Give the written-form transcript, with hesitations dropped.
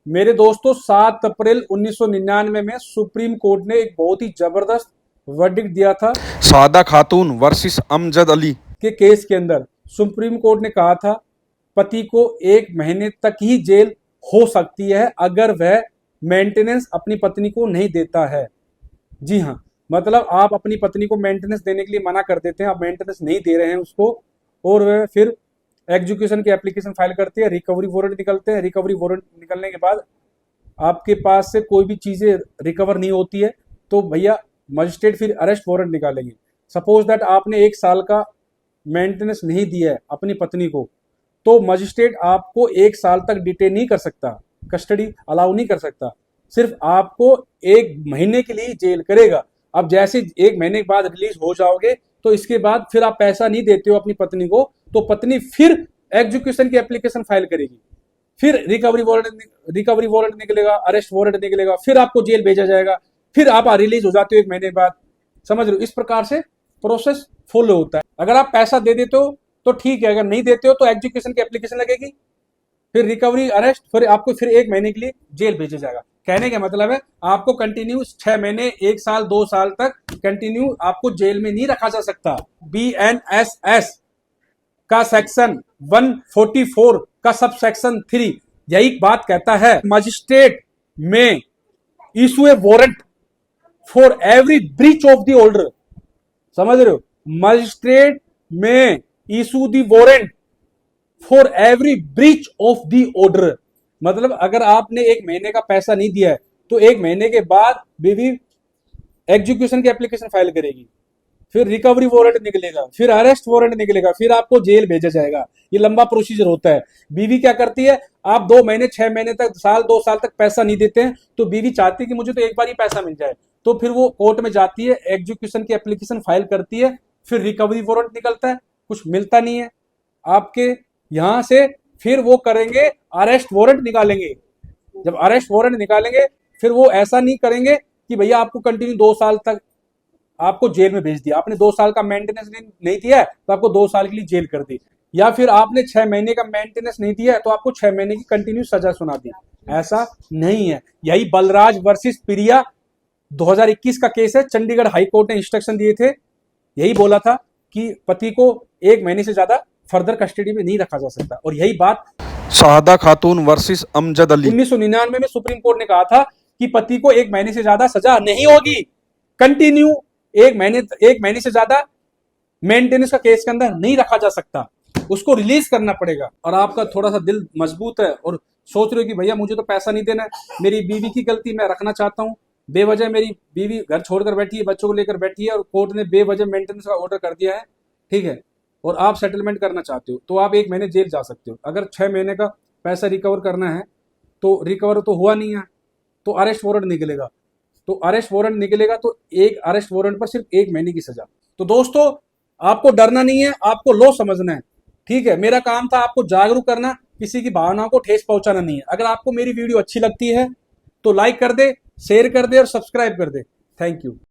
मेरे दोस्तों 7 अप्रैल 1999 में सुप्रीम कोर्ट ने एक बहुत ही जबरदस्त वर्डिक्ट दिया था। सादा खातून वर्सेस अमजद अली के केस के अंदर सुप्रीम कोर्ट ने कहा था पति को 1 महीने तक ही जेल हो सकती है अगर वह मेंटेनेंस अपनी पत्नी को नहीं देता है। जी हाँ, मतलब आप अपनी पत्नी को मेंटेनेंस देने के लिए मना कर देते हैं, आप मेंटेनेंस नहीं दे रहे हैं उसको, और वह फिर एग्जीक्यूशन की एप्लीकेशन फाइल करती है, रिकवरी वारंट निकलते हैं। रिकवरी वारंट निकलने के बाद आपके पास से कोई भी चीज़ें रिकवर नहीं होती है तो भैया मजिस्ट्रेट फिर अरेस्ट वारंट निकालेंगे। सपोज दैट आपने 1 साल का मेंटेनेंस नहीं दिया है अपनी पत्नी को, तो मजिस्ट्रेट आपको 1 साल तक डिटेन नहीं कर सकता, कस्टडी अलाउ नहीं कर सकता, सिर्फ आपको 1 महीने के लिए जेल करेगा। अब जैसे 1 महीने के बाद रिलीज हो जाओगे तो इसके बाद फिर आप पैसा नहीं देते हो अपनी पत्नी को, तो पत्नी फिर एग्जीक्यूशन की एप्लीकेशन फाइल करेगी, फिर रिकवरी वारंट निकलेगा, अरेस्ट वारंट निकलेगा, फिर आपको जेल भेजा जाएगा, फिर आप रिलीज हो जाते हो 1 महीने बाद। समझ रहे हो? इस प्रकार से प्रोसेस फॉलो होता है। अगर आप पैसा दे देते हो तो ठीक है, अगर नहीं देते हो तो एग्जीक्यूशन की एप्लीकेशन लगेगी, फिर रिकवरी, अरेस्ट, फिर आपको फिर 1 महीने के लिए जेल भेजा जाएगा। कहने का मतलब है आपको कंटिन्यू 6 महीने, 1 साल, 2 साल तक कंटिन्यू आपको जेल में नहीं रखा जा सकता। BNSS का सेक्शन 144 का सब सेक्शन 3 यही बात कहता है, मजिस्ट्रेट में issue A warrant for every breach of the order. समझ रहे हो? मजिस्ट्रेट में issue the warrant for every breach of the order. मतलब अगर आपने 1 महीने का पैसा नहीं दिया है तो 1 महीने के बाद बीवी एग्जीक्यूशन की एप्लीकेशन फाइल करेगी, फिर रिकवरी वारंट निकलेगा, फिर अरेस्ट वारंट निकलेगा, फिर आपको जेल भेजा जाएगा। ये लंबा प्रोसीजर होता है। बीवी क्या करती है, आप 2 महीने, 6 महीने तक, साल, 2 साल तक पैसा नहीं देते हैं तो बीवी चाहती है कि मुझे तो एक बार ही पैसा मिल जाए, तो फिर वो कोर्ट में जाती है, एग्जीक्यूशन की एप्लीकेशन फाइल करती है, फिर रिकवरी वारंट निकलता है, कुछ मिलता नहीं है आपके यहां से, फिर वो करेंगे अरेस्ट वारंट निकालेंगे। जब अरेस्ट वारंट निकालेंगे फिर वो ऐसा नहीं करेंगे कि भैया आपको कंटिन्यू 2 साल तक आपको जेल में भेज दिया, आपने 2 साल का मेंटेनेंस नहीं दिया है तो आपको 2 साल के लिए जेल कर दी, या फिर आपने 6 महीने का मेंटेनेंस नहीं दिया है तो आपको 6 महीने की कंटिन्यू सजा सुना दी। ऐसा नहीं है। यही बलराज वर्सेस प्रिया 2021 का केस है। चंडीगढ़ हाई कोर्ट ने इंस्ट्रक्शन दिए थे, यही बोला था कि पति को 1 महीने से ज्यादा फर्दर कस्टडी में नहीं रखा जा सकता, और यही बात सादा खातून वर्सेस अमजद अली 1999 में सुप्रीम कोर्ट ने कहा था कि पति को 1 महीने से ज्यादा सजा नहीं होगी, कंटिन्यू 1 महीने से ज्यादा मेंटेनेंस का केस के अंदर नहीं रखा जा सकता, उसको रिलीज करना पड़ेगा। और आपका थोड़ा सा दिल मजबूत है और सोच रहे हो कि भैया मुझे तो पैसा नहीं देना है, मेरी बीवी की गलती, मैं रखना चाहता हूँ, बेवजह मेरी बीवी घर छोड़कर बैठी है, बच्चों को लेकर बैठी है और कोर्ट ने बेवजह मेंटेनेंस का ऑर्डर कर दिया है, ठीक है, और आप सेटलमेंट करना चाहते हो तो आप 1 महीने जेल जा सकते हो। अगर 6 महीने का पैसा रिकवर करना है तो रिकवर तो हुआ नहीं है तो अरेस्ट वारंट निकलेगा, तो अरेस्ट वारंट निकलेगा तो एक अरेस्ट वारंट पर सिर्फ 1 महीने की सजा। तो दोस्तों आपको डरना नहीं है, आपको लो समझना है, ठीक है। मेरा काम था आपको जागरूक करना, किसी की भावनाओं को ठेस पहुंचाना नहीं है। अगर आपको मेरी वीडियो अच्छी लगती है तो लाइक कर दे, शेयर कर दे और सब्सक्राइब कर दे। Thank you.